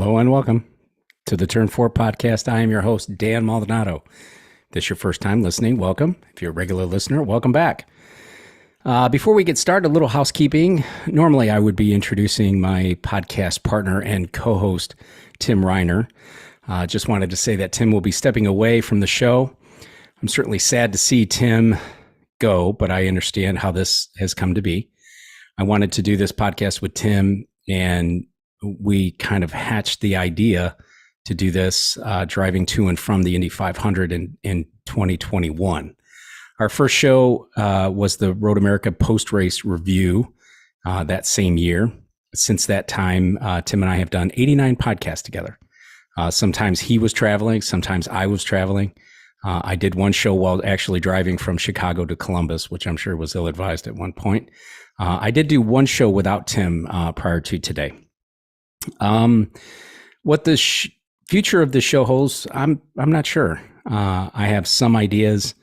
Hello and welcome to the Turn 4 podcast. I am your host, Dan Maldonado. If this is your first time listening, welcome. If you're a regular listener, welcome back. Before we get started, a little housekeeping. Normally, I would be introducing my podcast partner and co-host, Tim Reiner. Just wanted to say that Tim will be stepping away from the show. I'm certainly sad to see Tim go, but I understand how this has come to be. I wanted to do this podcast with Tim, and we kind of hatched the idea to do this driving to and from the Indy 500 in 2021. Our first show was the Road America post-race review that same year. Since that time, Tim and I have done 89 podcasts together. Sometimes he was traveling, sometimes I was traveling. I did one show while actually driving from Chicago to Columbus, which I'm sure was ill-advised at one point. I did do one show without Tim prior to today. What the future of the show holds, I'm not sure. I have some ideas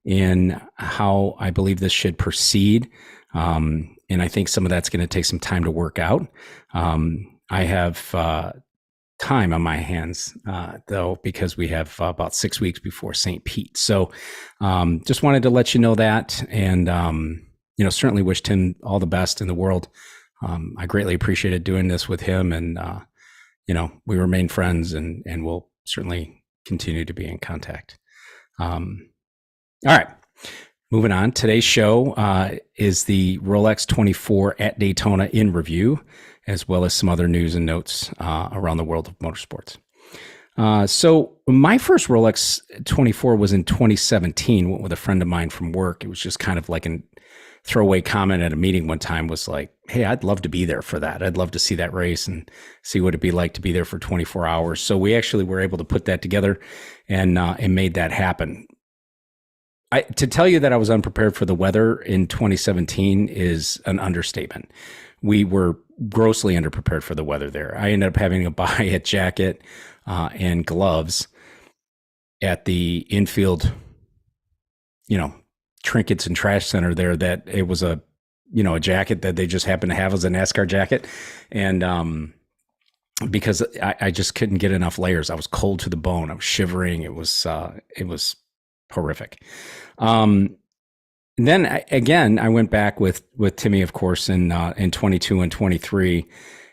in how I believe this should proceed. And I think some of that's going to take some time to work out. I have time on my hands, though, because we have about 6 weeks before St. Pete. So just wanted to let you know that. And, certainly wish Tim all the best in the world. I greatly appreciated doing this with him, and we remain friends, and we'll certainly continue to be in contact. All right, moving on. Today's show is the Rolex 24 at Daytona in review, as well as some other news and notes around the world of motorsports. So my first Rolex 24 was in 2017. Went with a friend of mine from work. It was just kind of like a throwaway comment at a meeting one time, was like, hey, I'd love to be there for that. I'd love to see that race and see what it'd be like to be there for 24 hours. So we actually were able to put that together and made that happen. To tell you that I was unprepared for the weather in 2017 is an understatement. We were grossly underprepared for the weather there. I ended up having to buy a jacket and gloves at the infield, trinkets and trash center there, that it was a jacket that they just happened to have as a NASCAR jacket. And because I just couldn't get enough layers. I was cold to the bone. I was shivering. It was horrific. Then I went back with Timmy, of course, in 22 and 23.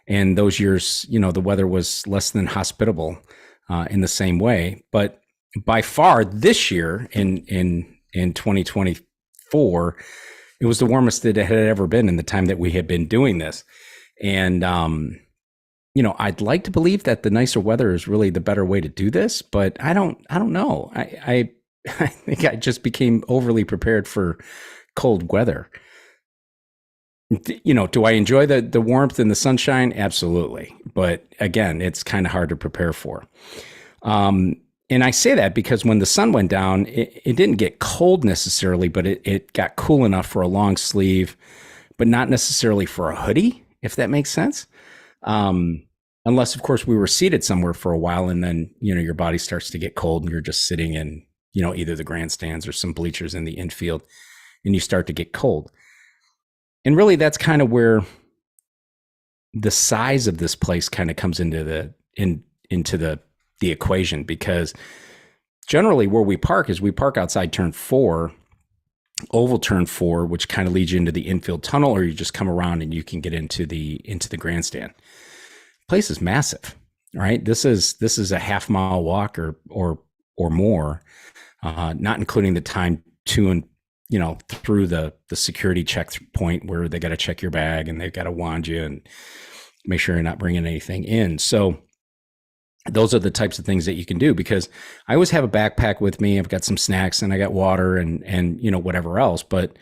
And those years, the weather was less than hospitable in the same way. But by far this year in 2024, it was the warmest that it had ever been in the time that we had been doing this. And, I'd like to believe that the nicer weather is really the better way to do this, but I don't know. I think I just became overly prepared for cold weather. Do I enjoy the warmth and the sunshine? Absolutely. But again, it's kind of hard to prepare for. And I say that because when the sun went down, it didn't get cold necessarily, but it got cool enough for a long sleeve, but not necessarily for a hoodie, if that makes sense. Unless, of course, we were seated somewhere for a while, and then, your body starts to get cold and you're just sitting in, either the grandstands or some bleachers in the infield, and you start to get cold. And really, that's kind of where the size of this place kind of comes into the equation, because generally where we park is we park outside turn 4, oval turn 4, which kind of leads you into the infield tunnel, or you just come around and you can get into the grandstand. The place is massive, right? This is a half-mile walk or more, not including the time to and through the security checkpoint where they got to check your bag and they've got to wand you and make sure you're not bringing anything in. So those are the types of things that you can do, because I always have a backpack with me. I've got some snacks and I got water and whatever else, but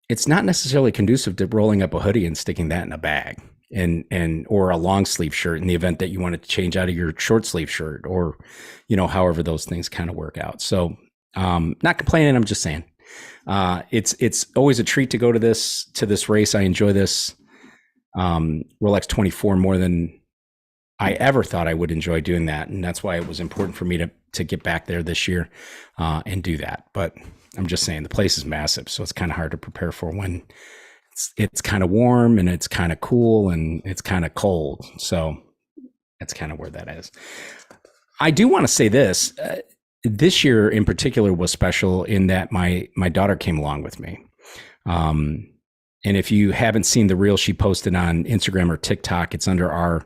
it's not necessarily conducive to rolling up a hoodie and sticking that in a bag or a long sleeve shirt in the event that you want to change out of your short sleeve shirt, or, however those things kind of work out. So, not complaining. I'm just saying, it's always a treat to go to this race. I enjoy this, Rolex 24 more than I ever thought I would enjoy doing that. And that's why it was important for me to get back there this year and do that. But I'm just saying the place is massive, so it's kind of hard to prepare for when it's kind of warm and it's kind of cool and it's kind of cold. So That's kind of where that is. I do want to say this. This year in particular was special in that my daughter came along with me. Um, and if you haven't seen the reel she posted on Instagram or TikTok, it's under our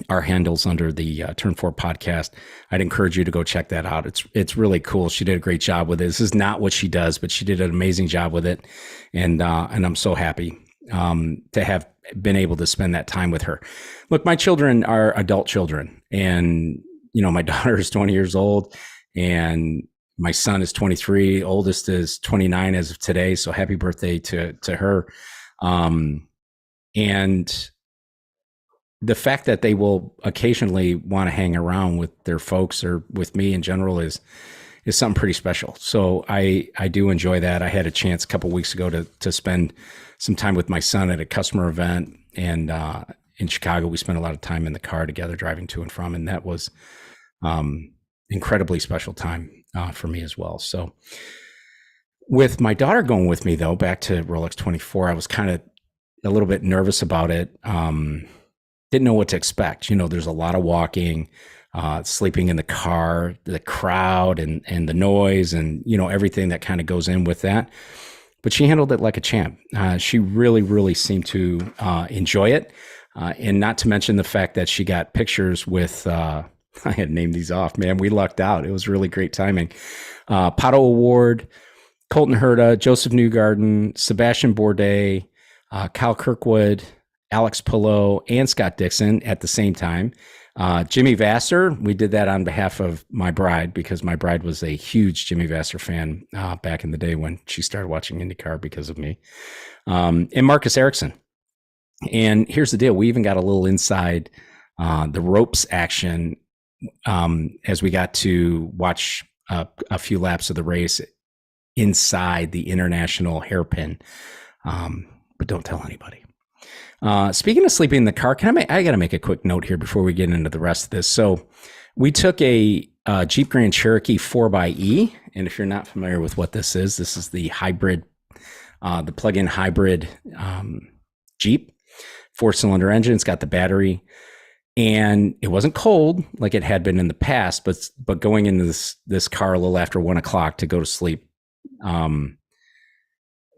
our handles under the Turn 4 podcast. I'd encourage you to go check that out. It's really cool. She did a great job with it. This is not what she does, but she did an amazing job with it, and I'm so happy to have been able to spend that time with her. Look, my children are adult children, and my daughter is 20 years old, and my son is 23. Oldest is 29 as of today. So happy birthday to her. And the fact that they will occasionally want to hang around with their folks or with me in general is something pretty special. So I do enjoy that. I had a chance a couple of weeks ago to spend some time with my son at a customer event, and in Chicago, we spent a lot of time in the car together, driving to and from, and that was incredibly special time for me as well. So with my daughter going with me, though, back to Rolex 24, I was kind of a little bit nervous about it. Didn't know what to expect. There's a lot of walking, sleeping in the car, the crowd and the noise and, everything that kind of goes in with that. But she handled it like a champ. She really, really seemed to enjoy it. And not to mention the fact that she got pictures with, I had named these off, man. We lucked out. It was really great timing. Pato Award, Colton Herta, Joseph Newgarden, Sebastian Bourdais, Kyle Kirkwood, Alex Pillow, and Scott Dixon at the same time. Jimmy Vasser, we did that on behalf of my bride because my bride was a huge Jimmy Vasser fan back in the day when she started watching IndyCar because of me. And Marcus Ericsson. And here's the deal. We even got a little inside the ropes action as we got to watch a few laps of the race inside the international hairpin. But don't tell anybody. Speaking of sleeping in the car, I got to make a quick note here before we get into the rest of this. So we took a Jeep Grand Cherokee 4xe, and if you're not familiar with what this is the hybrid, the plug-in hybrid Jeep, 4-cylinder engine. It's got the battery, and it wasn't cold like it had been in the past, but going into this car a little after 1:00 to go to sleep.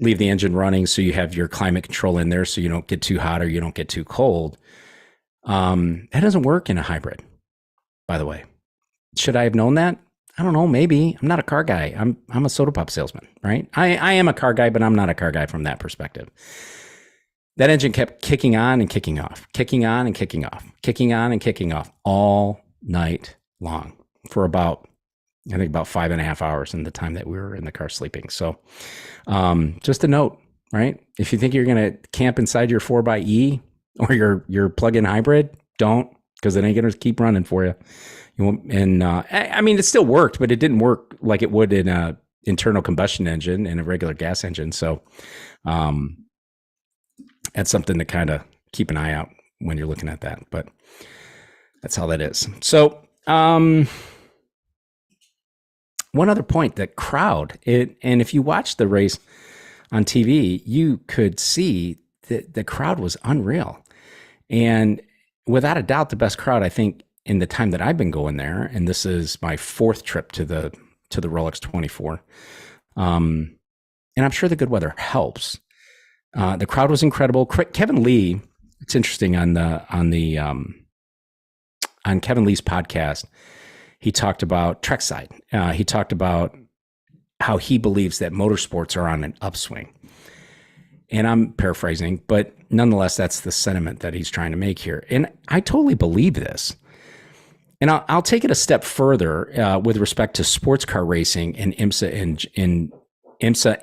Leave the engine running so you have your climate control in there so you don't get too hot or you don't get too cold. That doesn't work in a hybrid, by the way. Should I have known that? I don't know, maybe. I'm not a car guy. I'm a soda pop salesman, right? I am a car guy, but I'm not a car guy from that perspective. That engine kept kicking on and kicking off, kicking on and kicking off, kicking on and kicking off all night long for about 5.5 hours in the time that we were in the car sleeping. So just a note, right? If you think you're going to camp inside your 4xe or your plug-in hybrid, don't, because it ain't going to keep running for you. You won't, and I mean, it still worked, but it didn't work like it would in a internal combustion engine and a regular gas engine. So that's something to kind of keep an eye out when you're looking at that. But that's how that is. So one other point, the crowd, and if you watch the race on TV, you could see that the crowd was unreal. And without a doubt, the best crowd, I think, in the time that I've been going there, and this is my 4th trip to the Rolex 24. And I'm sure the good weather helps. The crowd was incredible. Kevin Lee, it's interesting on Kevin Lee's podcast, he talked about Trackside. He talked about how he believes that motorsports are on an upswing. And I'm paraphrasing, but nonetheless, that's the sentiment that he's trying to make here. And I totally believe this. And I'll take it a step further with respect to sports car racing and IMSA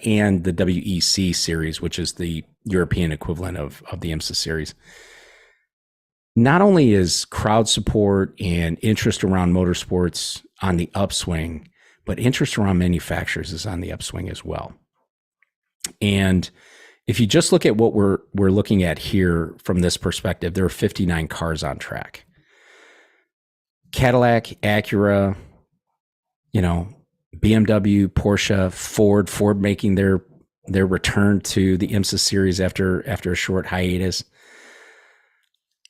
and the WEC series, which is the European equivalent of the IMSA series. Not only is crowd support and interest around motorsports on the upswing, but interest around manufacturers is on the upswing as well. And if you just look at what we're looking at here from this perspective, there are 59 cars on track. Cadillac, Acura, BMW, Porsche, Ford making their return to the IMSA series after a short hiatus.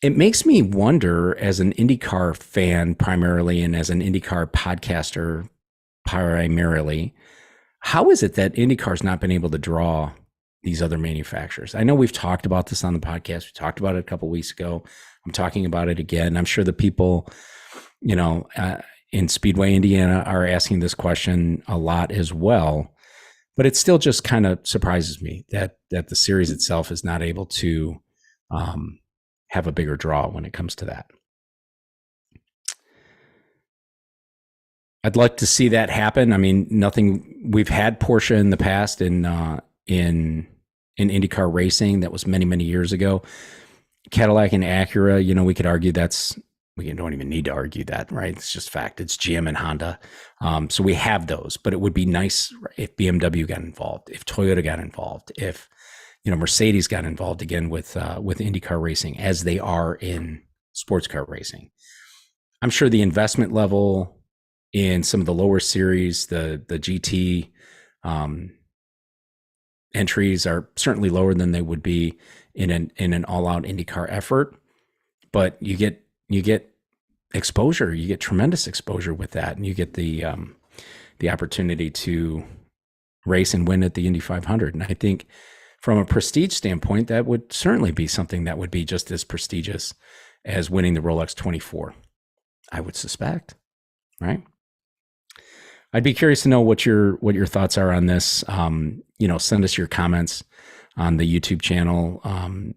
It makes me wonder, as an IndyCar fan primarily, and as an IndyCar podcaster primarily, how is it that IndyCar's not been able to draw these other manufacturers? I know we've talked about this on the podcast. We talked about it a couple of weeks ago. I'm talking about it again. I'm sure the people, you know, in Speedway, Indiana, are asking this question a lot as well. But it still just kind of surprises me that the series itself is not able to have a bigger draw when it comes to that. I'd like to see that happen. I mean, nothing. We've had Porsche in the past in IndyCar racing. That was many years ago. Cadillac and Acura. You know, we could argue we don't even need to argue that, right? It's just fact. It's GM and Honda. So we have those, but it would be nice if BMW got involved, if Toyota got involved, if Mercedes got involved again with IndyCar racing, as they are in sports car racing. I'm sure the investment level in some of the lower series, the GT entries, are certainly lower than they would be in an all-out IndyCar effort. But you get exposure, you get tremendous exposure with that, and you get the opportunity to race and win at the Indy 500. And I think from a prestige standpoint, that would certainly be something that would be just as prestigious as winning the Rolex 24, I would suspect, right? I'd be curious to know what your thoughts are on this. Send us your comments on the YouTube channel,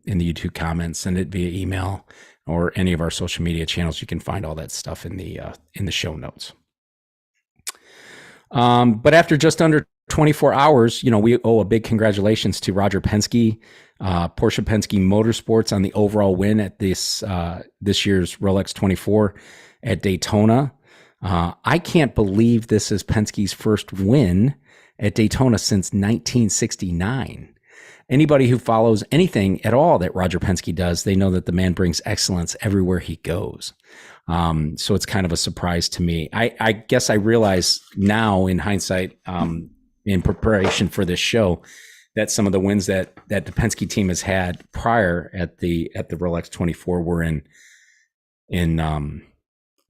in the YouTube comments. Send it via email or any of our social media channels. You can find all that stuff in the show notes. But after just under 24 hours, we owe a big congratulations to Roger Penske, Porsche Penske Motorsports, on the overall win at this year's Rolex 24 at Daytona. I can't believe this is Penske's first win at Daytona since 1969. Anybody who follows anything at all that Roger Penske does, they know that the man brings excellence everywhere he goes. So it's kind of a surprise to me. I guess I realize now, in hindsight, in preparation for this show, that some of the wins that the Penske team has had prior at the Rolex 24 were in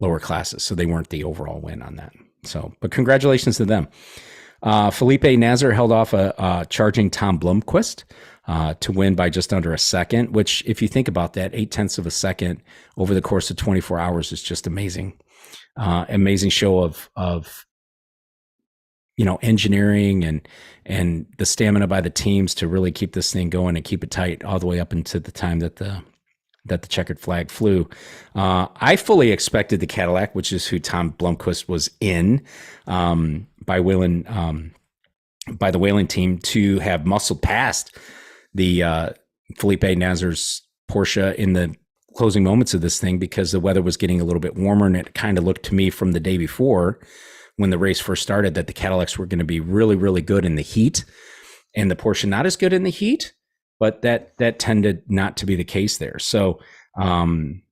lower classes, so they weren't the overall win on that. So, but congratulations to them. Felipe Nasr held off a charging Tom Blomqvist to win by just under a second, which, if you think about that, 0.8 of a second over the course of 24 hours is just amazing. Amazing show of engineering and the stamina by the teams to really keep this thing going and keep it tight all the way up into the time that the checkered flag flew. I fully expected the Cadillac, which is who Tom Blomqvist was in, by the Whelen team, to have muscled past the Felipe Nasr's Porsche in the closing moments of this thing, because the weather was getting a little bit warmer, and it kind of looked to me from the day before, when the race first started, that the Cadillacs were going to be really, really good in the heat, and the Porsche not as good in the heat. But that tended not to be the case there. So, and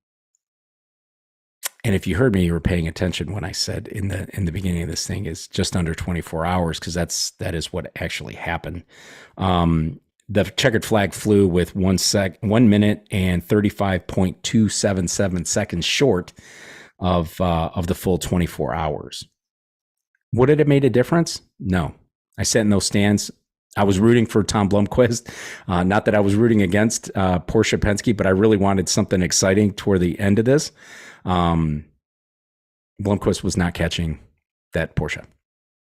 if you heard me, you were paying attention when I said in the beginning of this thing is just under 24 hours, because that is what actually happened. The checkered flag flew with 1 minute and 35.277 seconds short of the full 24 hours. Would it have made a difference? No. I sat in those stands. I was rooting for Tom Blomqvist. Not that I was rooting against Porsche Penske, but I really wanted something exciting toward the end of this. Blomqvist was not catching that Porsche.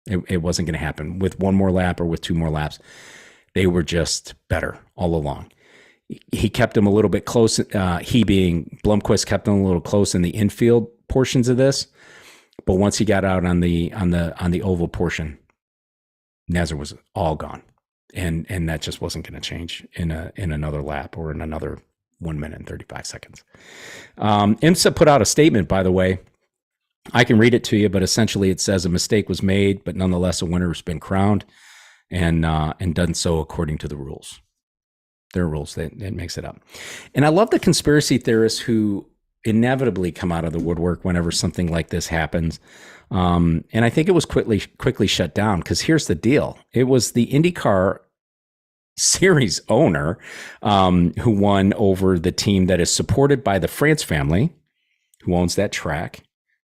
It wasn't going to happen with one more lap or with two more laps. They were just better all along. He kept them a little bit close. He being Blomqvist kept them a little close in the infield portions of this, but once he got out on the oval portion, Nasr was all gone, and that just wasn't going to change in another lap or in another 1 minute and 35 seconds. IMSA put out a statement, by the way. I can read it to you, but essentially it says a mistake was made, but nonetheless a winner has been crowned, and done so according to the rules. Their rules, that makes it up. And I love the conspiracy theorists who inevitably come out of the woodwork whenever something like this happens. And I think it was quickly shut down, because here's the deal. It was the IndyCar series owner, who won over the team that is supported by the France family, who owns that track,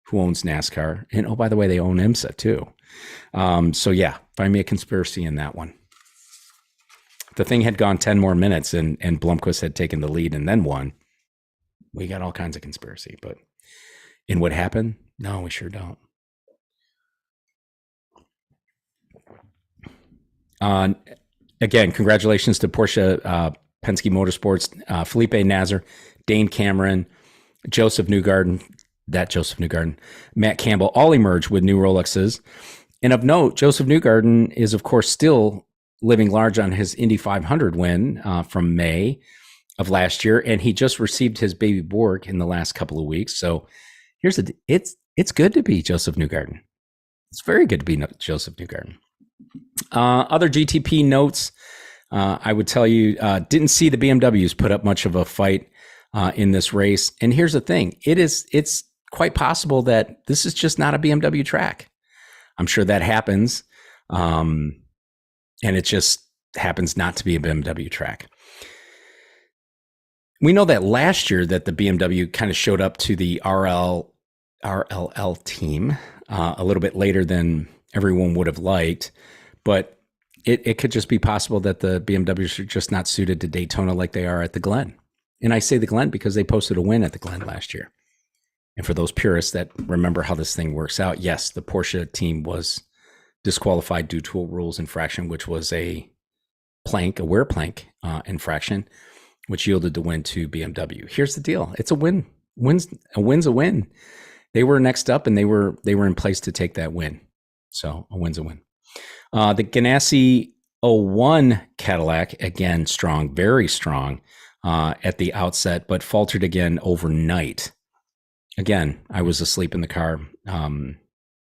who owns NASCAR. And oh, by the way, they own IMSA too. So yeah, find me a conspiracy in that one. The thing had gone 10 more minutes and Blomqvist had taken the lead and then won. We got all kinds of conspiracy, but in what happened? No, we sure don't. Again, congratulations to Porsche, Penske Motorsports, Felipe Nasr, Dane Cameron, Joseph Newgarden, Matt Campbell, all emerged with new Rolexes. And of note, Joseph Newgarden is, of course, still living large on his Indy 500 win from May of last year, and he just received his baby Borg in the last couple of weeks. So it's good to be Joseph Newgarden. It's very good to be Joseph Newgarden. Other GTP notes, I would tell you, didn't see the BMWs put up much of a fight in this race. And here's the thing: it's quite possible that this is just not a BMW track. I'm sure that happens, and it just happens not to be a BMW track. We know that last year that the BMW kind of showed up to the RLL team a little bit later than everyone would have liked, but it could just be possible that the BMWs are just not suited to Daytona like they are at the Glen. And I say the Glen because they posted a win at the Glen last year. And for those purists that remember how this thing works out, yes, the Porsche team was disqualified due to a rules infraction, which was a wear plank infraction, which yielded the win to BMW. Here's the deal: it's a win. A win's a win. They were next up, and they were in place to take that win. So a win's a win. The Ganassi 01 Cadillac, again, strong, very strong at the outset, but faltered again overnight. Again, I was asleep in the car 2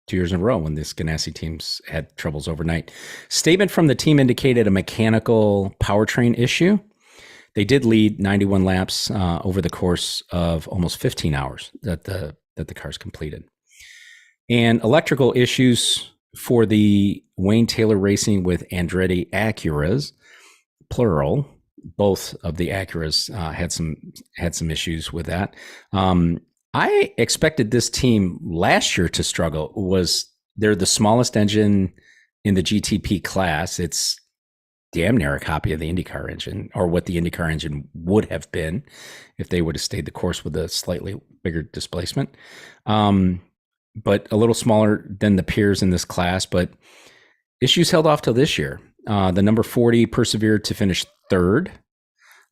years in a row when this Ganassi teams had troubles overnight. Statement from the team indicated a mechanical powertrain issue. They did lead 91 laps over the course of almost 15 hours that the cars completed. And electrical issues for the Wayne Taylor Racing with Andretti Acuras, plural. Both of the Acuras had some issues with that. I expected this team last year to struggle. They're the smallest engine in the GTP class. It's damn near a copy of the IndyCar engine, or what the IndyCar engine would have been if they would have stayed the course with a slightly bigger displacement. But a little smaller than the peers in this class, but issues held off till this year. The number 40 persevered to finish third,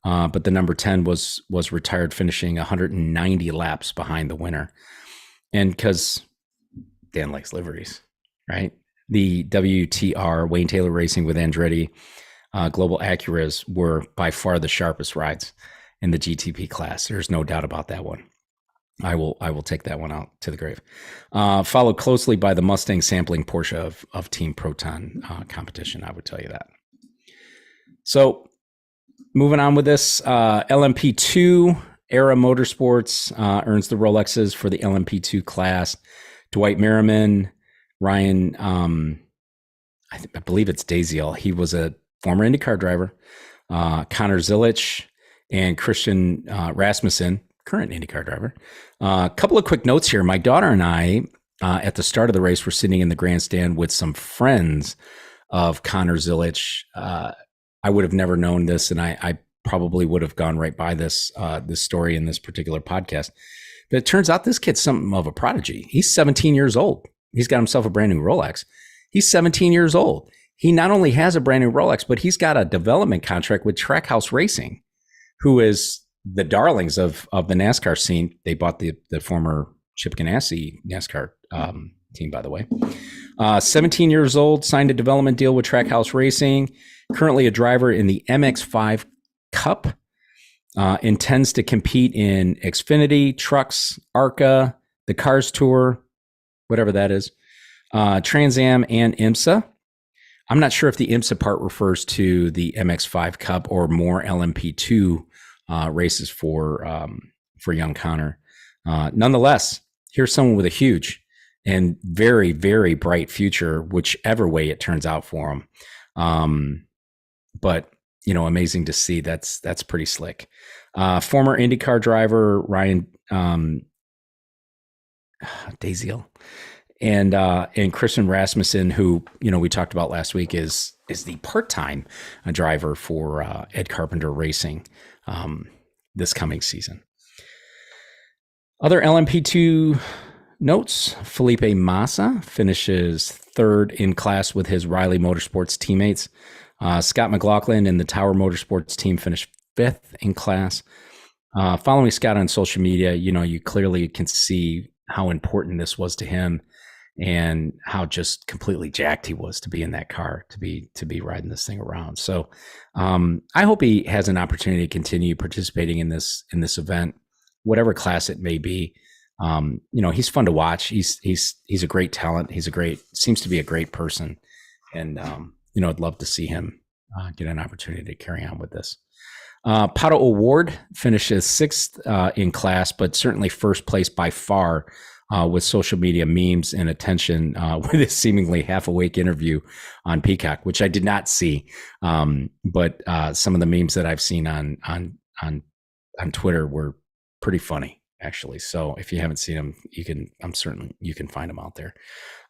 but the number 10 was retired, finishing 190 laps behind the winner. And because Dan likes liveries, right? The WTR, Wayne Taylor Racing with Andretti, Global Acuras were by far the sharpest rides in the GTP class. There's no doubt about that one. I will take that one out to the grave. Followed closely by the Mustang sampling Porsche of Team Proton competition. I would tell you that. So moving on with this, LMP2 Era Motorsports earns the Rolexes for the LMP2 class. Dwight Merriman, Ryan, I believe it's Daziel. He was a former IndyCar driver. Connor Zilich and Christian Rasmussen, current IndyCar driver. A couple of quick notes here. My daughter and I, at the start of the race, were sitting in the grandstand with some friends of Connor Zilich. I would have never known this, and I probably would have gone right by this story in this particular podcast. But it turns out this kid's something of a prodigy. He's 17 years old. He's got himself a brand new Rolex. He's 17 years old. He not only has a brand new Rolex, but he's got a development contract with Trackhouse Racing, who is the darlings of the NASCAR scene. They bought the former Chip Ganassi NASCAR team, by the way. 17 years old, signed a development deal with Trackhouse Racing, currently a driver in the MX-5 Cup, intends to compete in Xfinity, Trucks, ARCA, the Cars Tour, whatever that is, Trans Am, and IMSA. I'm not sure if the IMSA part refers to the MX-5 Cup or more LMP2 races for young Connor. Nonetheless, here's someone with a huge and very, very bright future, whichever way it turns out for him. But amazing to see. That's pretty slick. Former IndyCar driver Ryan Daziel and Christian Rasmussen, who we talked about last week, is the part-time driver for Ed Carpenter Racing this coming season. Other LMP2 notes: Felipe Massa finishes third in class with his Riley Motorsports teammates. Scott McLaughlin and the Tower Motorsports team finished fifth in class. Following Scott on social media, you clearly can see how important this was to him and how just completely jacked he was to be in that car, to be riding this thing around. So I hope he has an opportunity to continue participating in this event, whatever class it may be. He's fun to watch. He's a great talent. Seems to be a great person. And, I'd love to see him get an opportunity to carry on with this. Pato O'Ward finishes sixth in class, but certainly first place by far with social media memes and attention with his seemingly half-awake interview on Peacock, which I did not see. But some of the memes that I've seen on Twitter were pretty funny, actually. So if you haven't seen them, I'm certain you can find them out there.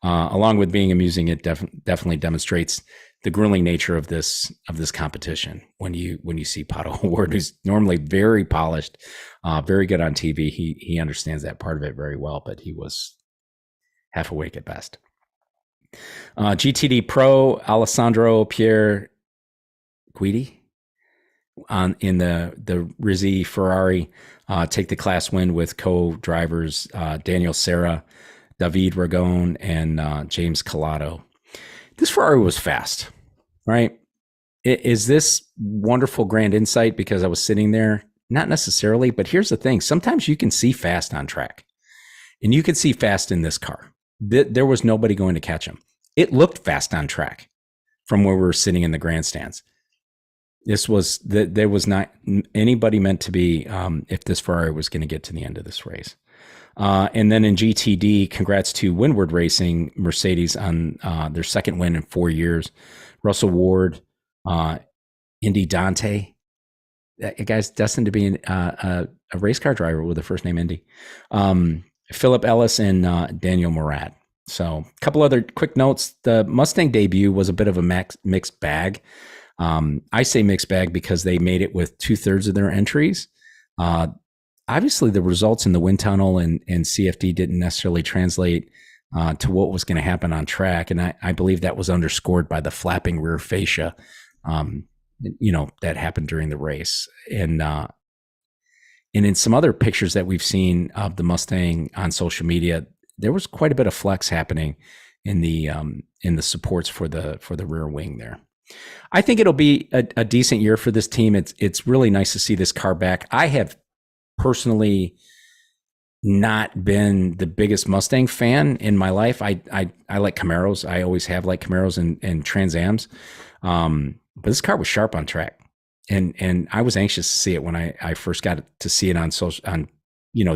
Along with being amusing, it definitely demonstrates the grueling nature of this competition. When you see Pato O'Ward, who's normally very polished, very good on TV, he understands that part of it very well, but he was half awake at best. GTD Pro Alessandro Pierre Guidi in the Rizzi Ferrari take the class win with co-drivers Daniel Serra, David Ragon, and James Collado. This Ferrari was fast, right? Is this wonderful grand insight because I was sitting there? Not necessarily, but here's the thing. Sometimes you can see fast on track, and you could see fast in this car. There was nobody going to catch him. It looked fast on track from where we were sitting in the grandstands. There was not anybody meant to be if this Ferrari was going to get to the end of this race. And then in GTD, congrats to Windward Racing Mercedes on their second win in 4 years. Russell Ward, Indy Dante, that guy's destined to be a race car driver with a first name Indy. Philip Ellis and Daniel Murat. So a couple other quick notes. The Mustang debut was a bit of a mixed bag. I say mixed bag because they made it with 2/3 of their entries. Obviously, the results in the wind tunnel and CFD didn't necessarily translate to what was going to happen on track. And I believe that was underscored by the flapping rear fascia, that happened during the race. And in some other pictures that we've seen of the Mustang on social media, there was quite a bit of flex happening in the supports for the rear wing there. I think it'll be a decent year for this team. It's really nice to see this car back. I have personally not been the biggest Mustang fan in my life. I like Camaros. I always have liked Camaros and Trans Ams. But this car was sharp on track. And I was anxious to see it when I first got to see it on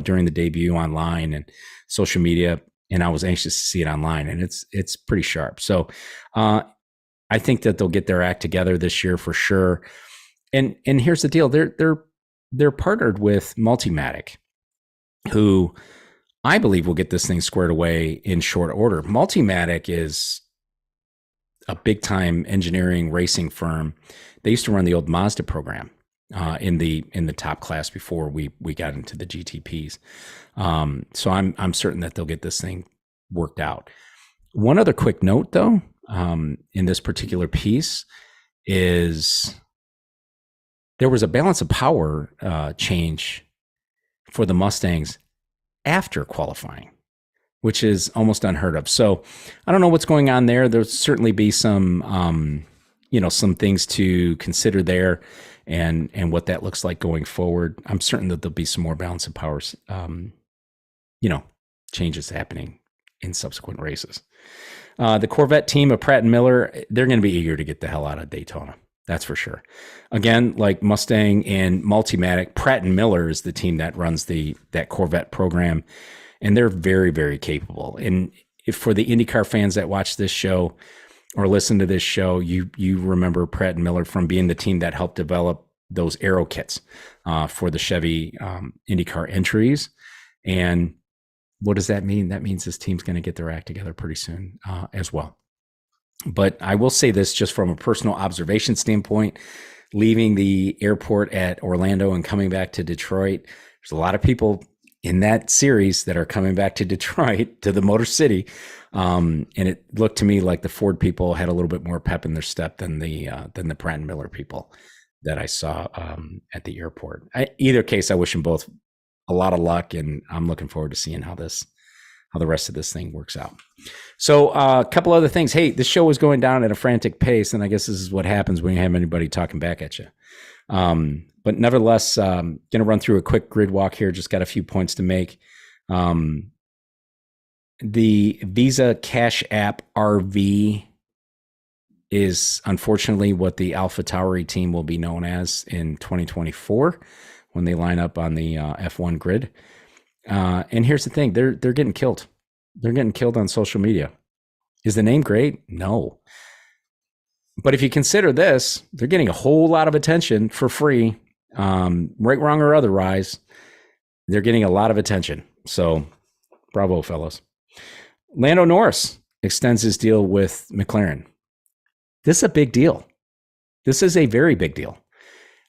during the debut online and social media. And I was anxious to see it online, and it's pretty sharp. So, I think that they'll get their act together this year for sure. And here's the deal. They're partnered with Multimatic, who I believe will get this thing squared away in short order. Multimatic is a big time engineering racing firm. They used to run the old Mazda program in the top class before we got into the GTPs. So I'm certain that they'll get this thing worked out. One other quick note though, in this particular piece is there was a balance of power change for the Mustangs after qualifying, which is almost unheard of. So I don't know what's going on there. There'll certainly be some, some things to consider there and what that looks like going forward. I'm certain that there'll be some more balance of powers, changes happening in subsequent races. The Corvette team of Pratt and Miller, they're going to be eager to get the hell out of Daytona. That's for sure. Again, like Mustang and Multimatic, Pratt and Miller is the team that runs that Corvette program, and they're very, very capable. And if for the IndyCar fans that watch this show, or listen to this show, you remember Pratt and Miller from being the team that helped develop those aero kits for the Chevy IndyCar entries. And what does that mean? That means this team's going to get their act together pretty soon as well. But I will say this just from a personal observation standpoint, leaving the airport at Orlando and coming back to Detroit, there's a lot of people in that series that are coming back to Detroit, to the Motor City. And it looked to me like the Ford people had a little bit more pep in their step than the Pratt and Miller people that I saw at the airport. Either case, I wish them both a lot of luck, and I'm looking forward to seeing how the rest of this thing works out. So a couple other things. Hey, this show was going down at a frantic pace, and I guess this is what happens when you have anybody talking back at you. But nevertheless, going to run through a quick grid walk here. Just got a few points to make. The Visa Cash App RV is unfortunately what the AlphaTauri team will be known as in 2024 when they line up on the F1 grid. And here's the thing, they're getting killed. They're getting killed on social media. Is the name great? No. But if you consider this, they're getting a whole lot of attention for free, right, wrong, or otherwise. They're getting a lot of attention. So bravo, fellas. Lando Norris extends his deal with McLaren. This is a big deal. This is a very big deal.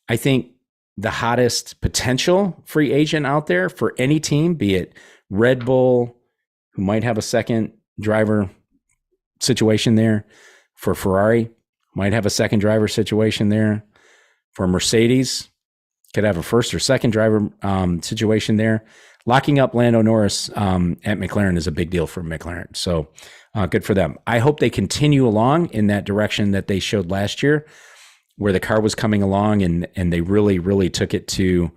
I think the hottest potential free agent out there for any team, be it Red Bull, who might have a second driver situation there, for Ferrari, might have a second driver situation there, for Mercedes, could have a first or second driver situation there. Locking up Lando Norris at McLaren is a big deal for McLaren. So good for them. I hope they continue along in that direction that they showed last year, where the car was coming along and they really, really took it to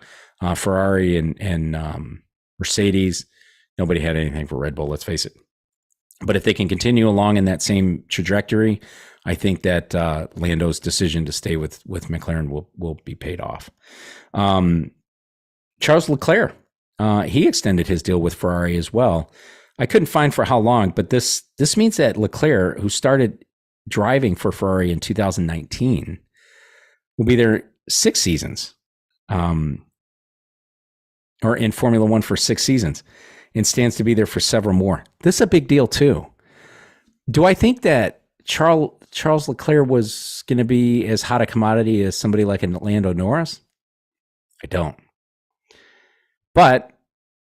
Ferrari and Mercedes. Nobody had anything for Red Bull, let's face it. But if they can continue along in that same trajectory, I think that Lando's decision to stay with McLaren will be paid off. Charles Leclerc, he extended his deal with Ferrari as well. I couldn't find for how long, but this means that Leclerc, who started driving for Ferrari in 2019, will be there 6 seasons, or in Formula One for 6 seasons, and stands to be there for several more. This is a big deal too. Do I think that Charles Leclerc was going to be as hot a commodity as somebody like an Lando Norris? I don't. But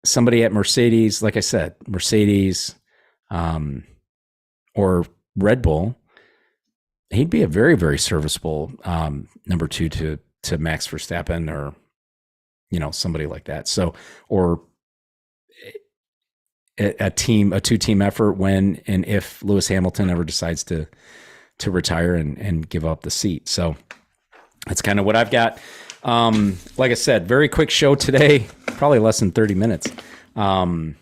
somebody at Mercedes, like I said, Mercedes or Red Bull, he'd be a very, very serviceable number 2 to Max Verstappen, or somebody like that. So, or a 2-team effort when and if Lewis Hamilton ever decides to retire and give up the seat. So that's kind of what I've got. Like I said, very quick show today, probably less than 30 minutes. Kind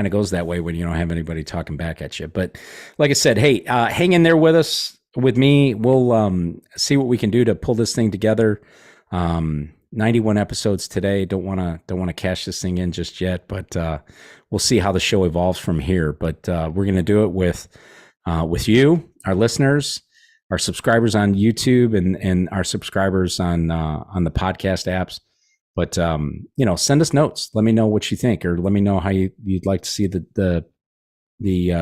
of goes that way when you don't have anybody talking back at you. But like I said, hey, hang in there with me. We'll see what we can do to pull this thing together. 91 episodes today. Don't want to cash this thing in just yet, but we'll see how the show evolves from here. But we're going to do it with you, our listeners, our subscribers on YouTube, and our subscribers on the podcast apps. But send us notes. Let me know what you think, or let me know how you'd like to see the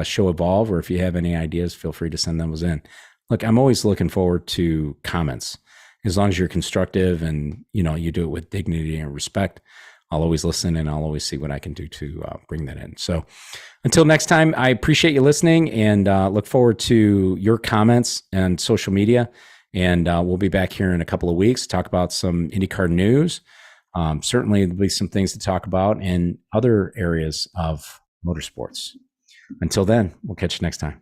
show evolve, or if you have any ideas, feel free to send those in. Look, I'm always looking forward to comments. As long as you're constructive and you do it with dignity and respect, I'll always listen, and I'll always see what I can do to bring that in. So until next time, I appreciate you listening, and look forward to your comments and social media. And we'll be back here in a couple of weeks to talk about some IndyCar news. Certainly there'll be some things to talk about in other areas of motorsports. Until then, we'll catch you next time.